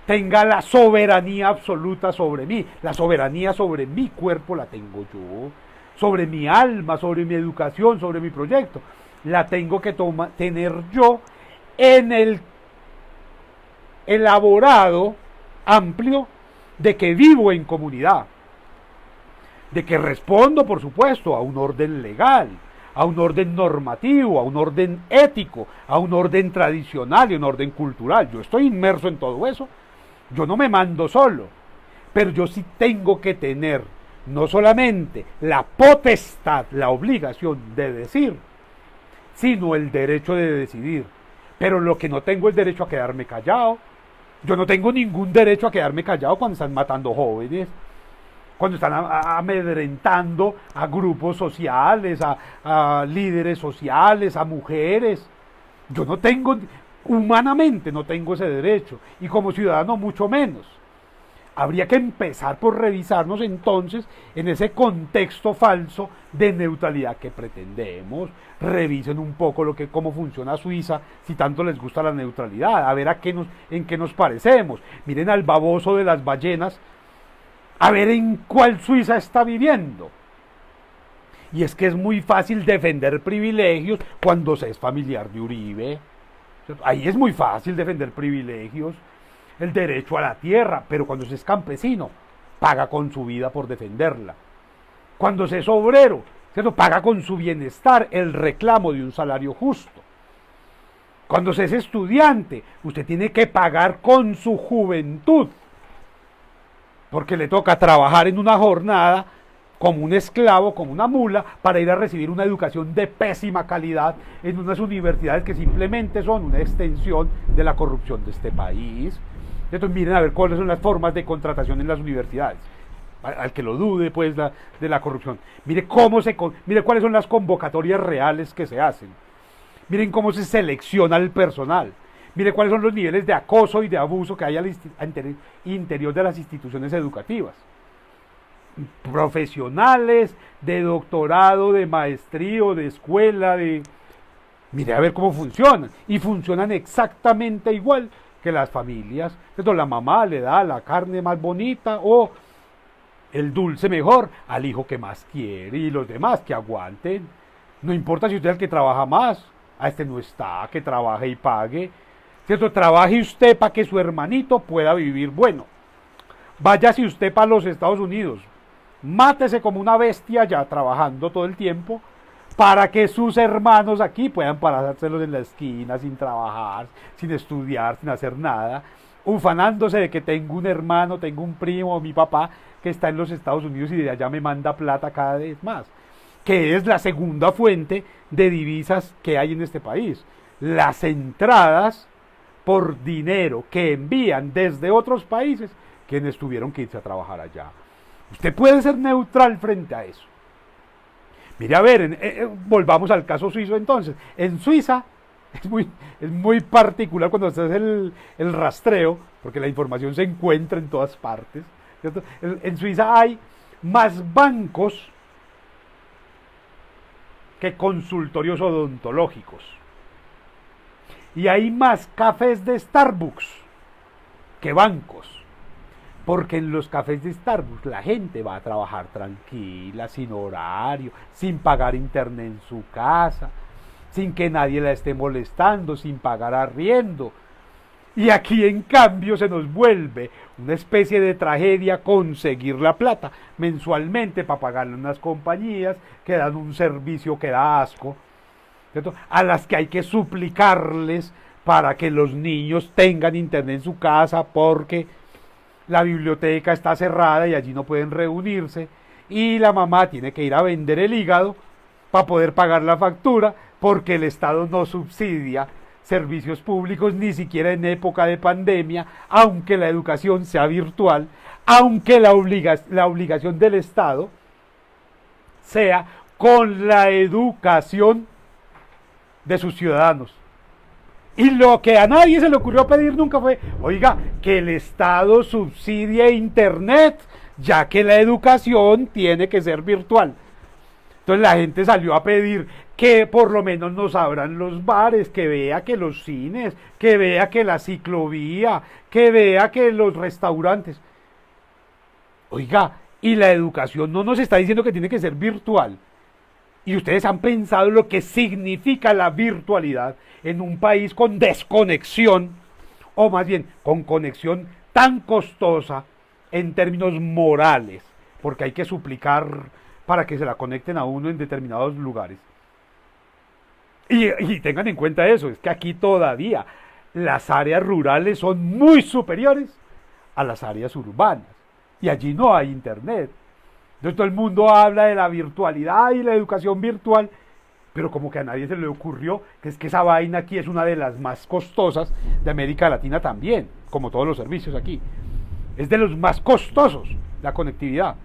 tenga la soberanía absoluta sobre mí. La soberanía sobre mi cuerpo la tengo yo, sobre mi alma, sobre mi educación, sobre mi proyecto. La tengo que tener yo en el elaborado amplio de que vivo en comunidad, de que respondo, por supuesto, a un orden legal, a un orden normativo, a un orden ético, a un orden tradicional y a un orden cultural. Yo estoy inmerso en todo eso. Yo no me mando solo, pero yo sí tengo que tener no solamente la potestad, la obligación de decir, sino el derecho de decidir. Pero lo que no tengo es derecho a quedarme callado. Yo no tengo ningún derecho a quedarme callado cuando están matando jóvenes, cuando están amedrentando a grupos sociales, a líderes sociales, a mujeres. Yo no tengo, humanamente no tengo ese derecho, y como ciudadano mucho menos. Habría que empezar por revisarnos entonces en ese contexto falso de neutralidad que pretendemos. Revisen un poco cómo funciona Suiza, si tanto les gusta la neutralidad, a ver en qué nos parecemos. Miren al baboso de las ballenas, a ver en cuál Suiza está viviendo. Y es que es muy fácil defender privilegios cuando se es familiar de Uribe. Ahí es muy fácil defender privilegios, el derecho a la tierra, pero cuando se es campesino, paga con su vida por defenderla. Cuando se es obrero, ¿cierto?, paga con su bienestar el reclamo de un salario justo. Cuando se es estudiante, usted tiene que pagar con su juventud, porque le toca trabajar en una jornada como un esclavo, como una mula, para ir a recibir una educación de pésima calidad en unas universidades que simplemente son una extensión de la corrupción de este país. Entonces miren a ver cuáles son las formas de contratación en las universidades. Al que lo dude, pues, de la corrupción. Mire cuáles son las convocatorias reales que se hacen. Miren cómo se selecciona el personal. Mire cuáles son los niveles de acoso y de abuso que hay al interior de las instituciones educativas. Profesionales de doctorado, de maestría, de escuela, mire a ver cómo funcionan. Y funcionan exactamente igual que las familias. Entonces la mamá le da la carne más bonita o el dulce mejor al hijo que más quiere, y los demás que aguanten. No importa si usted es el que trabaja más, a este no está, que trabaje y pague. ¿Cierto? Trabaje usted para que su hermanito pueda vivir bueno. Váyase usted para los Estados Unidos, mátese como una bestia ya trabajando todo el tiempo para que sus hermanos aquí puedan parárselos en la esquina sin trabajar, sin estudiar, sin hacer nada, ufanándose de que tengo un hermano, tengo un primo o mi papá que está en los Estados Unidos y de allá me manda plata cada vez más, que es la segunda fuente de divisas que hay en este país. Las entradas por dinero que envían desde otros países quienes tuvieron que irse a trabajar allá. Usted puede ser neutral frente a eso. Mire, a ver, volvamos al caso suizo entonces. En Suiza es muy particular cuando se hace el rastreo, porque la información se encuentra en todas partes, ¿cierto? En Suiza hay más bancos que consultorios odontológicos. Y hay más cafés de Starbucks que bancos. Porque en los cafés de Starbucks la gente va a trabajar tranquila, sin horario, sin pagar internet en su casa, sin que nadie la esté molestando, sin pagar arriendo. Y aquí en cambio se nos vuelve una especie de tragedia conseguir la plata mensualmente para pagarle a unas compañías que dan un servicio que da asco, ¿cierto?, a las que hay que suplicarles para que los niños tengan internet en su casa porque la biblioteca está cerrada y allí no pueden reunirse, y la mamá tiene que ir a vender el hígado para poder pagar la factura porque el Estado no subsidia servicios públicos ni siquiera en época de pandemia, aunque la educación sea virtual, aunque la obligación del Estado sea con la educación de sus ciudadanos. Y lo que a nadie se le ocurrió pedir nunca fue, oiga, que el Estado subsidie internet, ya que la educación tiene que ser virtual. Entonces la gente salió a pedir que por lo menos nos abran los bares, que vea que los cines, que vea que la ciclovía, que vea que los restaurantes. Oiga, y la educación no nos está diciendo que tiene que ser virtual. Y ustedes han pensado lo que significa la virtualidad en un país con desconexión, o más bien con conexión tan costosa en términos morales, porque hay que suplicar para que se la conecten a uno en determinados lugares. Y tengan en cuenta eso, es que aquí todavía las áreas rurales son muy superiores a las áreas urbanas, y allí no hay internet. Entonces todo el mundo habla de la virtualidad y la educación virtual, pero como que a nadie se le ocurrió que es que esa vaina aquí es una de las más costosas de América Latina también, como todos los servicios aquí. Es de los más costosos la conectividad.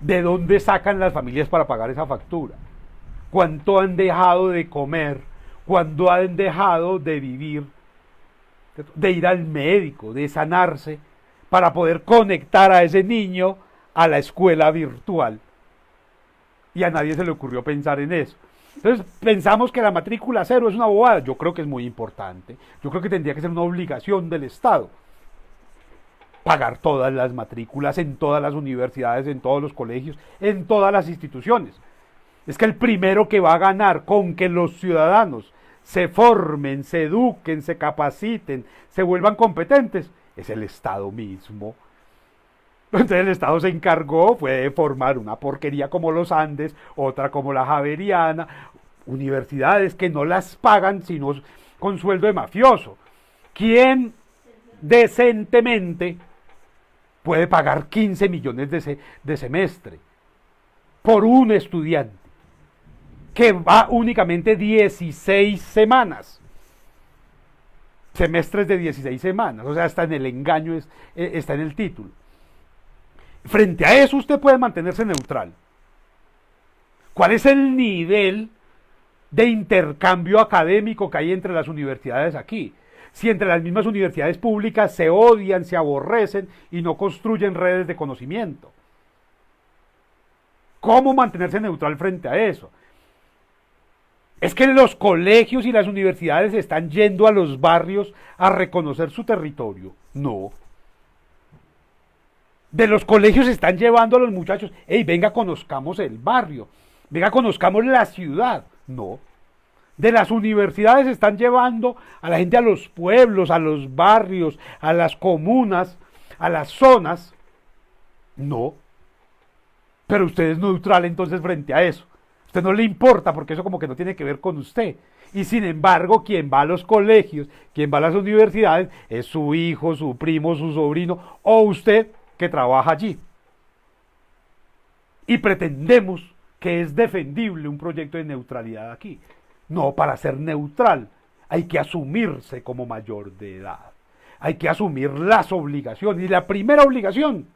¿De dónde sacan las familias para pagar esa factura? ¿Cuánto han dejado de comer? ¿Cuándo han dejado de vivir? De ir al médico, de sanarse, para poder conectar a ese niño a la escuela virtual. Y a nadie se le ocurrió pensar en eso. Entonces pensamos que la matrícula cero es una bobada. Yo creo que es muy importante. Yo creo que tendría que ser una obligación del Estado pagar todas las matrículas en todas las universidades, en todos los colegios, en todas las instituciones. Es que el primero que va a ganar con que los ciudadanos se formen, se eduquen, se capaciten, se vuelvan competentes, es el Estado mismo. Entonces el Estado se encargó, fue de formar una porquería como los Andes, otra como la Javeriana, universidades que no las pagan sino con sueldo de mafioso. ¿Quién decentemente puede pagar 15 millones de semestre por un estudiante que va únicamente 16 semanas? Semestres de 16 semanas, o sea, está en el engaño, está en el título. Frente a eso usted puede mantenerse neutral. ¿Cuál es el nivel de intercambio académico que hay entre las universidades aquí? Si entre las mismas universidades públicas se odian, se aborrecen y no construyen redes de conocimiento. ¿Cómo mantenerse neutral frente a eso? ¿Es que los colegios y las universidades están yendo a los barrios a reconocer su territorio? No. De los colegios están llevando a los muchachos, hey, venga, conozcamos el barrio, venga, conozcamos la ciudad. No. De las universidades están llevando a la gente a los pueblos, a los barrios, a las comunas, a las zonas. No. Pero usted es neutral entonces frente a eso. A usted no le importa porque eso como que no tiene que ver con usted. Y sin embargo, quien va a los colegios, quien va a las universidades, es su hijo, su primo, su sobrino o usted que trabaja allí. Y pretendemos que es defendible un proyecto de neutralidad aquí. No, para ser neutral hay que asumirse como mayor de edad. Hay que asumir las obligaciones. Y la primera obligación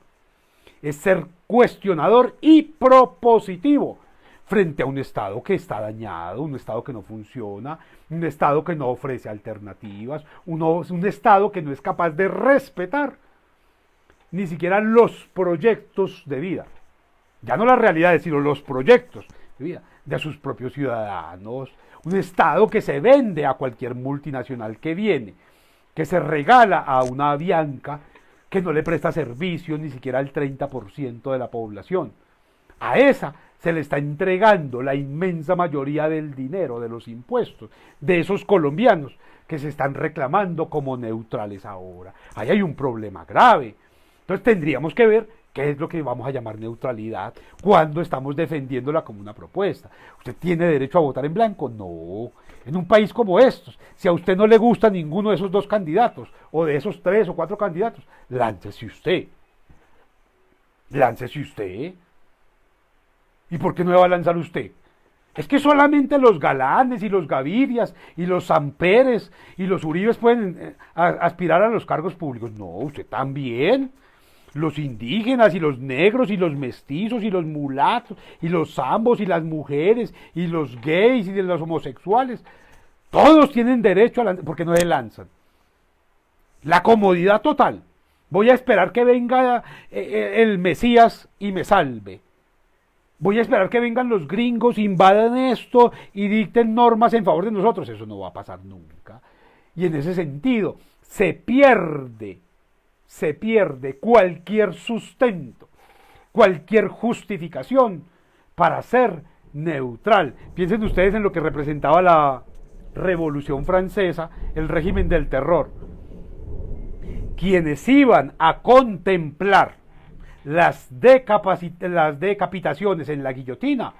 es ser cuestionador y propositivo frente a un Estado que está dañado, un Estado que no funciona, un Estado que no ofrece alternativas, un Estado que no es capaz de respetar ni siquiera los proyectos de vida, ya no las realidades, sino los proyectos de vida de sus propios ciudadanos, un Estado que se vende a cualquier multinacional que viene, que se regala a una Avianca que no le presta servicio ni siquiera al 30% de la población. A esa se le está entregando la inmensa mayoría del dinero, de los impuestos, de esos colombianos que se están reclamando como neutrales ahora. Ahí hay un problema grave. Entonces tendríamos que ver qué es lo que vamos a llamar neutralidad cuando estamos defendiéndola como una propuesta. ¿Usted tiene derecho a votar en blanco? No. En un país como estos, si a usted no le gusta ninguno de esos dos candidatos, o de esos 3 o 4 candidatos, láncese usted. Láncese usted. ¿Y por qué no va a lanzar usted? Es que solamente los Galanes y los Gavirias y los Samperes y los Uribes pueden aspirar a los cargos públicos. No, usted también. Los indígenas y los negros y los mestizos y los mulatos y los zambos y las mujeres y los gays y los homosexuales, todos tienen derecho a lanzar. ¿Por qué no se lanzan? La comodidad total. Voy a esperar que venga el Mesías y me salve. Voy a esperar que vengan los gringos, invadan esto y dicten normas en favor de nosotros. Eso no va a pasar nunca. Y en ese sentido, se pierde cualquier sustento, cualquier justificación para ser neutral. Piensen ustedes en lo que representaba la Revolución Francesa, el régimen del terror. Quienes iban a contemplar las decapitaciones en la guillotina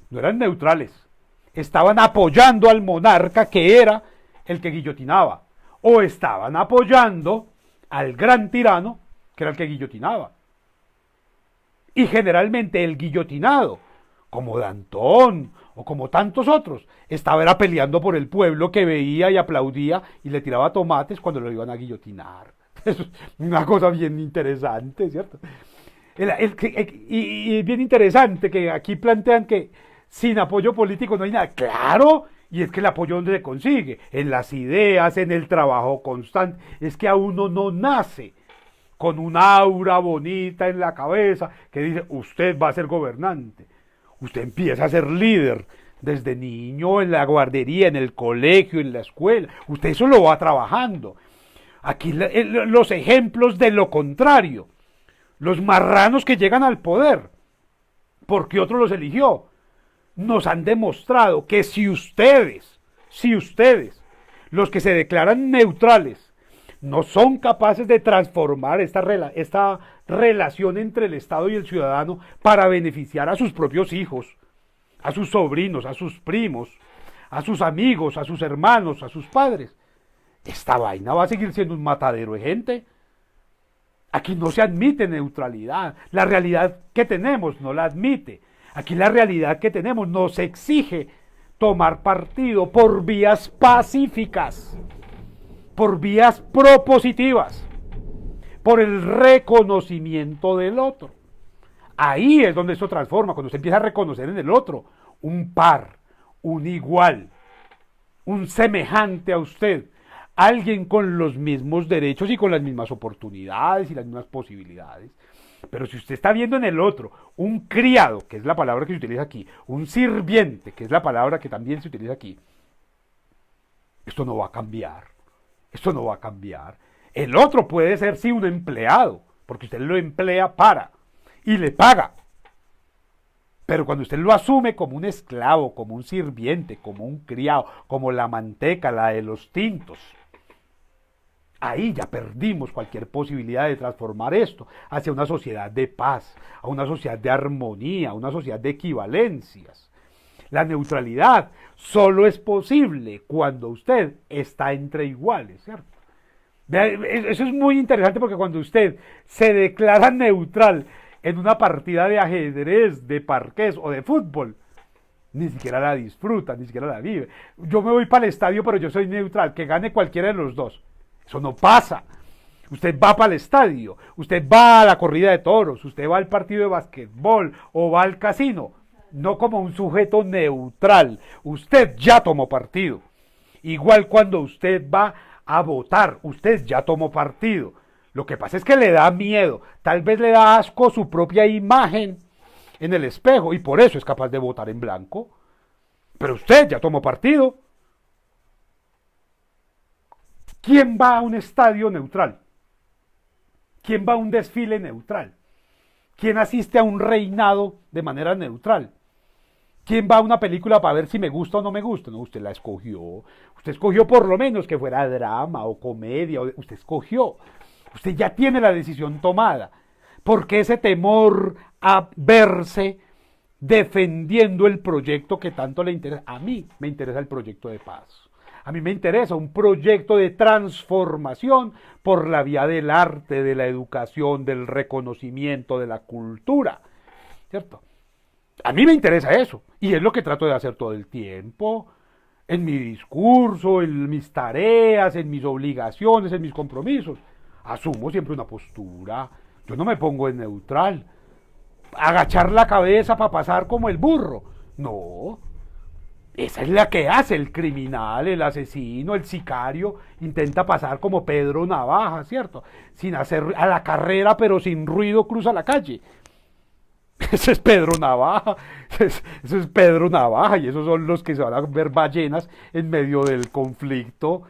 no eran neutrales, estaban apoyando al monarca que era el que guillotinaba, o estaban apoyando al gran tirano que era el que guillotinaba. Y generalmente el guillotinado, como Danton o como tantos otros, estaba peleando por el pueblo que veía y aplaudía y le tiraba tomates cuando lo iban a guillotinar. Eso es una cosa bien interesante, ¿cierto? Y es bien interesante que aquí plantean que sin apoyo político no hay nada. Claro, y es que el apoyo ¿dónde se consigue? En las ideas, en el trabajo constante. Es que a uno no nace con un aura bonita en la cabeza que dice, usted va a ser gobernante. Usted empieza a ser líder desde niño, en la guardería, en el colegio, en la escuela. Usted eso lo va trabajando. Aquí los ejemplos de lo contrario. Los marranos que llegan al poder, porque otro los eligió, nos han demostrado que si ustedes, los que se declaran neutrales, no son capaces de transformar esta relación entre el Estado y el ciudadano para beneficiar a sus propios hijos, a sus sobrinos, a sus primos, a sus amigos, a sus hermanos, a sus padres, esta vaina va a seguir siendo un matadero de gente. Aquí no se admite neutralidad. La realidad que tenemos no la admite. Aquí la realidad que tenemos nos exige tomar partido por vías pacíficas, por vías propositivas, por el reconocimiento del otro. Ahí es donde eso transforma, cuando se empieza a reconocer en el otro un par, un igual, un semejante a usted, alguien con los mismos derechos y con las mismas oportunidades y las mismas posibilidades. Pero si usted está viendo en el otro un criado, que es la palabra que se utiliza aquí, un sirviente, que es la palabra que también se utiliza aquí, esto no va a cambiar. Esto no va a cambiar. El otro puede ser sí un empleado, porque usted lo emplea para y le paga. Pero cuando usted lo asume como un esclavo, como un sirviente, como un criado, como la manteca, la de los tintos, ahí ya perdimos cualquier posibilidad de transformar esto hacia una sociedad de paz, a una sociedad de armonía, a una sociedad de equivalencias. La neutralidad solo es posible cuando usted está entre iguales, ¿cierto? Eso es muy interesante porque cuando usted se declara neutral en una partida de ajedrez, de parqués o de fútbol, ni siquiera la disfruta, ni siquiera la vive. Yo me voy para el estadio, pero yo soy neutral, que gane cualquiera de los dos. Eso no pasa. Usted va para el estadio, usted va a la corrida de toros, usted va al partido de basquetbol o va al casino, no como un sujeto neutral. Usted ya tomó partido. Igual cuando usted va a votar, usted ya tomó partido. Lo que pasa es que le da miedo, tal vez le da asco su propia imagen en el espejo y por eso es capaz de votar en blanco. Pero usted ya tomó partido. ¿Quién va a un estadio neutral? ¿Quién va a un desfile neutral? ¿Quién asiste a un reinado de manera neutral? ¿Quién va a una película para ver si me gusta o no me gusta? No, usted la escogió. Usted escogió por lo menos que fuera drama o comedia. Usted escogió. Usted ya tiene la decisión tomada. ¿Por qué ese temor a verse defendiendo el proyecto que tanto le interesa? A mí me interesa el proyecto de paz. A mí me interesa un proyecto de transformación por la vía del arte, de la educación, del reconocimiento, de la cultura, ¿cierto? A mí me interesa eso, y es lo que trato de hacer todo el tiempo, en mi discurso, en mis tareas, en mis obligaciones, en mis compromisos. Asumo siempre una postura, yo no me pongo en neutral, agachar la cabeza para pasar como el burro, no. Esa es la que hace el criminal, el asesino, el sicario, intenta pasar como Pedro Navaja, ¿cierto? Sin hacer a la carrera, pero sin ruido cruza la calle. Ese es Pedro Navaja, eso es Pedro Navaja, y esos son los que se van a ver ballenas en medio del conflicto.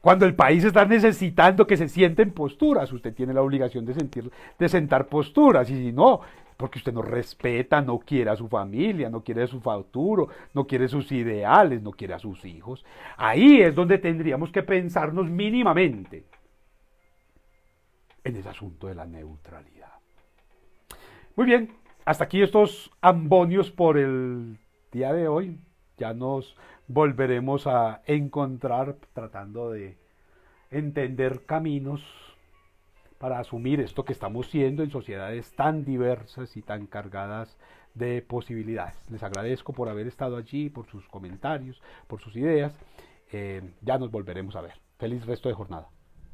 Cuando el país está necesitando que se sienten posturas, usted tiene la obligación de sentar posturas, y si no, porque usted no respeta, no quiere a su familia, no quiere a su futuro, no quiere sus ideales, no quiere a sus hijos. Ahí es donde tendríamos que pensarnos mínimamente en ese asunto de la neutralidad. Muy bien, hasta aquí estos ambonios por el día de hoy. Ya nos volveremos a encontrar tratando de entender caminos para asumir esto que estamos siendo en sociedades tan diversas y tan cargadas de posibilidades. Les agradezco por haber estado allí, por sus comentarios, por sus ideas. Ya nos volveremos a ver. Feliz resto de jornada.